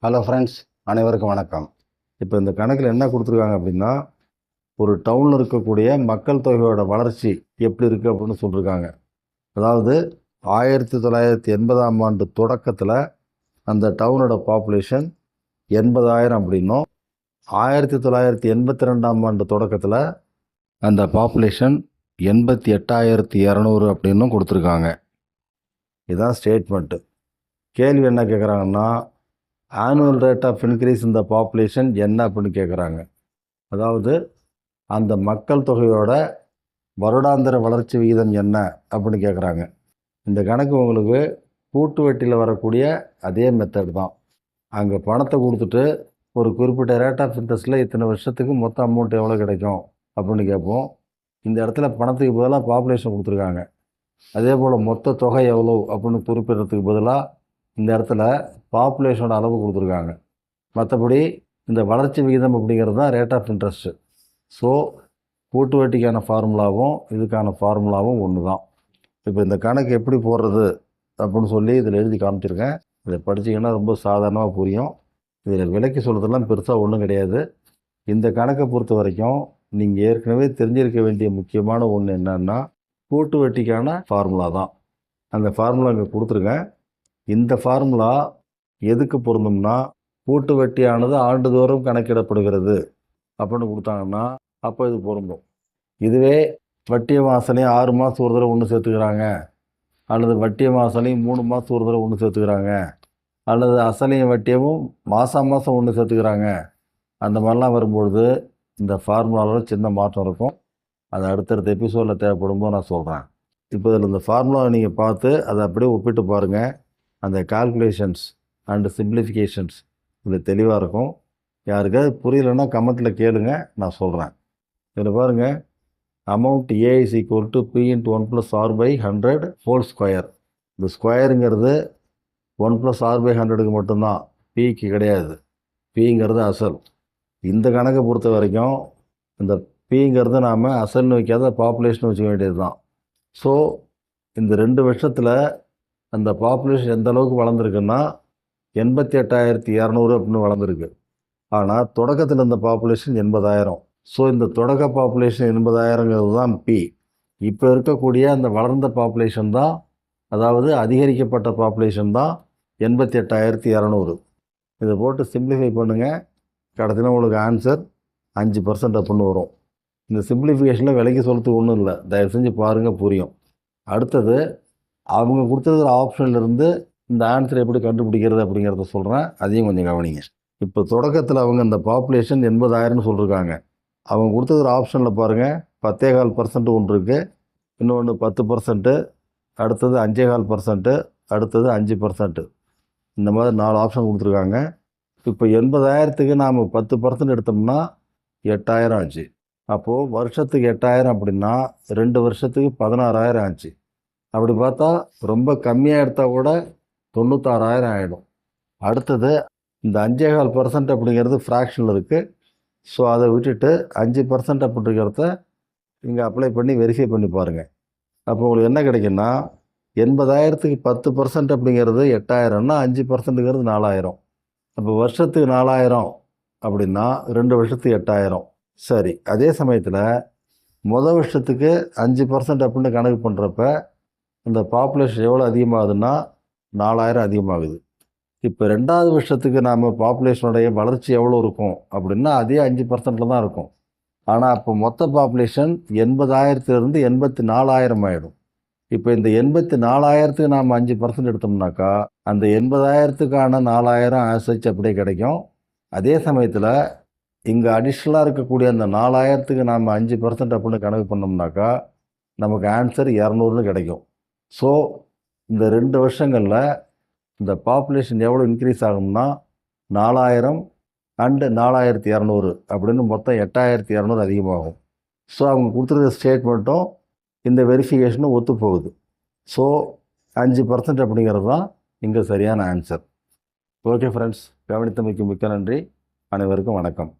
Hello friends, அனைவருக்கும் வணக்கம். இப்போ இந்த கணக்கில் என்ன கொடுத்துருக்காங்க அப்படின்னா, ஒரு டவுனில் இருக்கக்கூடிய மக்கள் தொகையோட வளர்ச்சி எப்படி இருக்குது அப்படின்னு சொல்லியிருக்காங்க. அதாவது 1980ஆம் ஆண்டு தொடக்கத்தில் அந்த டவுனோட பாப்புலேஷன் 80,000 அப்படின்னும், 1982ஆம் ஆண்டு தொடக்கத்தில் அந்த பாப்புலேஷன் 88,200 அப்படின்னும் கொடுத்துருக்காங்க. இதுதான் ஸ்டேட்மெண்ட்டு. கேள்வி என்ன கேட்குறாங்கன்னா, ஆனுவல் ரேட் ஆஃப் இன்க்ரீஸ் இந்த பாப்புலேஷன் என்ன அப்படின்னு கேட்குறாங்க. அதாவது அந்த மக்கள் தொகையோட வருடாந்திர வளர்ச்சி விகிதம் என்ன அப்படின்னு கேட்குறாங்க. இந்த கணக்கு உங்களுக்கு கூட்டு வட்டியில் வரக்கூடிய அதே மெத்தட் தான். அங்கே பணத்தை கொடுத்துட்டு ஒரு குறிப்பிட்ட ரேட் ஆஃப் இன்ட்ரெஸ்ட்டில் இத்தனை வருஷத்துக்கு மொத்த அமௌண்ட் எவ்வளோ கிடைக்கும் அப்படின்னு கேட்போம். இந்த இடத்துல பணத்துக்கு பதிலாக பாப்புலேஷன் கொடுத்துருக்காங்க. அதே போல் மொத்த தொகை எவ்வளோ அப்படின்னு குறிப்பிடுறதுக்கு பதிலாக இந்த இடத்துல பாப்புலேஷனோட அளவு கொடுத்துருக்காங்க. மற்றபடி இந்த வளர்ச்சி விகிதம் அப்படிங்கிறது தான் ரேட் ஆஃப் இன்ட்ரெஸ்ட்டு. ஸோ கூட்டு வட்டிக்கான ஃபார்முலாவும் இதுக்கான ஃபார்முலாவும் ஒன்று தான். இப்போ இந்த கணக்கு எப்படி போடுறது அப்படின்னு சொல்லி இதில் எழுதி காமிச்சிருக்கேன். இதை படிச்சிங்கன்னா ரொம்ப சாதாரணமாக புரியும். இதில் விளக்கி சொல்கிறதெல்லாம் பெருசாக ஒன்றும் கிடையாது. இந்த கணக்கை பொறுத்த வரைக்கும் நீங்கள் ஏற்கனவே தெரிஞ்சிருக்க வேண்டிய முக்கியமான ஒன்று என்னன்னா, கூட்டு வட்டிக்கான ஃபார்முலா தான். அந்த ஃபார்முலா இங்கே கொடுத்துருக்கேன். இந்த ஃபார்முலா எதுக்கு பொருந்தும்னா, கூட்டு வட்டியானது ஆண்டுதோறும் கணக்கிடப்படுகிறது அப்படின்னு கொடுத்தாங்கன்னா அப்போ இது பொருந்தும். இதுவே வட்டியும் அசலையும் 6 மாதம் ஒரு தடவை ஒன்று சேர்த்துக்கிறாங்க, அல்லது வட்டியும் அசலையும் 3 மாதம் ஒரு தடவை ஒன்று சேர்த்துக்கிறாங்க, அல்லது அசலையும் வட்டியவும் மாதம் ஒன்று சேர்த்துக்கிறாங்க, அந்த மாதிரிலாம் வரும்பொழுது இந்த ஃபார்முலாவில் சின்ன மாற்றம் இருக்கும். அது அடுத்தடுத்த எபிசோடில் தேவைப்படும்போது நான் சொல்கிறேன். இப்போ இதில் இந்த ஃபார்முலாவை நீங்கள் பார்த்து அதை அப்படியே ஒப்பிட்டு பாருங்கள். அந்த கால்குலேஷன்ஸ் அண்டு சிம்பிளிஃபிகேஷன்ஸ் இது தெளிவாக இருக்கும். யாருக்காவது புரியலைன்னா கமெண்ட்டில் கேளுங்க, நான் சொல்கிறேன். இதில் பாருங்கள், amount A is equal to P into 1+r/100 whole square. இந்த ஸ்கொயருங்கிறது 1+r/100க்கு மட்டும்தான், பிக்கு கிடையாது. பிங்கிறது அசல். இந்த கணக்கை பொறுத்த வரைக்கும் இந்த பிங்கிறது நாம் அசல்னு வைக்காத பாப்புலேஷன் வச்சுக்க வேண்டியது தான். ஸோ இந்த 2 வருஷத்தில் அந்த பாப்புலேஷன் எந்த அளவுக்கு வளர்ந்துருக்குன்னா 88,200 அப்படின்னு வளர்ந்துருக்கு. ஆனால் தொடக்கத்தில் இந்த பாப்புலேஷன் 80,000. ஸோ இந்த தொடக்க பாப்புலேஷன் 80,000ங்கிறது தான் பி. இப்போ இருக்கக்கூடிய அந்த வளர்ந்த பாப்புலேஷன் தான், அதாவது அதிகரிக்கப்பட்ட பாப்புலேஷன் தான் 88,200. இதை போட்டு சிம்பிளிஃபை பண்ணுங்கள். கடைசியில் உங்களுக்கு ஆன்சர் 5% அப்படின்னு வரும். இந்த சிம்பிளிஃபிகேஷனில் விலைக்கு சொல்கிறதுக்கு ஒன்றும் இல்லை, தயவு செஞ்சு பாருங்கள், புரியும். அடுத்தது அவங்க கொடுத்துருக்கிற ஆப்ஷன்லேருந்து இந்த ஆன்சர் எப்படி கண்டுபிடிக்கிறது அப்படிங்கிறத சொல்கிறேன், அதையும் கொஞ்சம் கவனிங்க. இப்போ தொடக்கத்தில் அவங்க இந்த பாப்புலேஷன் 80,000ன்னு சொல்லியிருக்காங்க. அவங்க கொடுத்துருக்கிற ஆப்ஷனில் பாருங்கள், 10.25% ஒன்று இருக்குது, இன்னொன்று 10%, அடுத்தது 5.25%, அடுத்தது 5%. இந்த மாதிரி 4 ஆப்ஷன் கொடுத்துருக்காங்க. இப்போ 80,000க்கு நாம் 10% எடுத்தோம்னா 8,000 ஆச்சு. அப்போது வருஷத்துக்கு 8,000 அப்படின்னா 2 வருஷத்துக்கு 16,000 ஆச்சு. அப்படி பார்த்தா ரொம்ப கம்மியாக எடுத்தால் கூட 96,000 ஆகிடும். அடுத்தது இந்த 5.25% அப்படிங்கிறது ஃப்ராக்ஷனில் இருக்குது. ஸோ அதை விட்டுட்டு 5% அப்படிங்கிறத இங்கே அப்ளை பண்ணி வெரிஃபை பண்ணி பாருங்கள். அப்போ உங்களுக்கு என்ன கிடைக்குன்னா, 80,000க்கு 10% அப்படிங்கிறது 8,000ன்னா 5%ங்கிறது 4,000. அப்போ வருஷத்துக்கு 4,000 அப்படின்னா 2 வருஷத்துக்கு 8,000. சரி, அதே சமயத்தில் வருஷத்துக்கு 5% அப்படின்னு கணக்கு பண்ணுறப்ப இந்த பாப்புலேஷன் எவ்வளோ அதிகமாகுதுன்னா 4,000 அதிகமாகுது. இப்போ 2வது வருஷத்துக்கு நாம் பாப்புலேஷனுடைய வளர்ச்சி எவ்வளோ இருக்கும் அப்படின்னா அதே 5%ல் தான் இருக்கும். ஆனால் அப்போ மொத்த பாப்புலேஷன் 80,000த்திலிருந்து 84,000 ஆகிடும். இப்போ இந்த 84,000த்துக்கு நாம் 5% எடுத்தோம்னாக்கா அந்த 80,000த்துக்கான 4,000 ஆசைச்சு அப்படியே கிடைக்கும். அதே சமயத்தில் இங்கே அடிஷ்னலாக இருக்கக்கூடிய அந்த 4,000த்துக்கு நாம் 5% அப்படின்னு கணக்கு பண்ணோம்னாக்கா நமக்கு ஆன்சர் 200ன்னு கிடைக்கும். ஸோ இந்த 2 வருஷங்களில் இந்த பாப்புலேஷன் எவ்வளோ இன்க்ரீஸ் ஆகும்னா 4,000 அண்டு 4,200 அப்படின்னு மொத்தம் 8,200 அதிகமாகும். ஸோ அவங்க கொடுத்துருக்க ஸ்டேட்மெண்ட்டும் இந்த வெரிஃபிகேஷனும் ஒத்து போகுது. ஸோ 5% அப்படிங்கிறது தான் இங்கே சரியான ஆன்சர். ஓகே ஃப்ரெண்ட்ஸ், கவனித்தமைக்கு மிக்க நன்றி. அனைவருக்கும் வணக்கம்.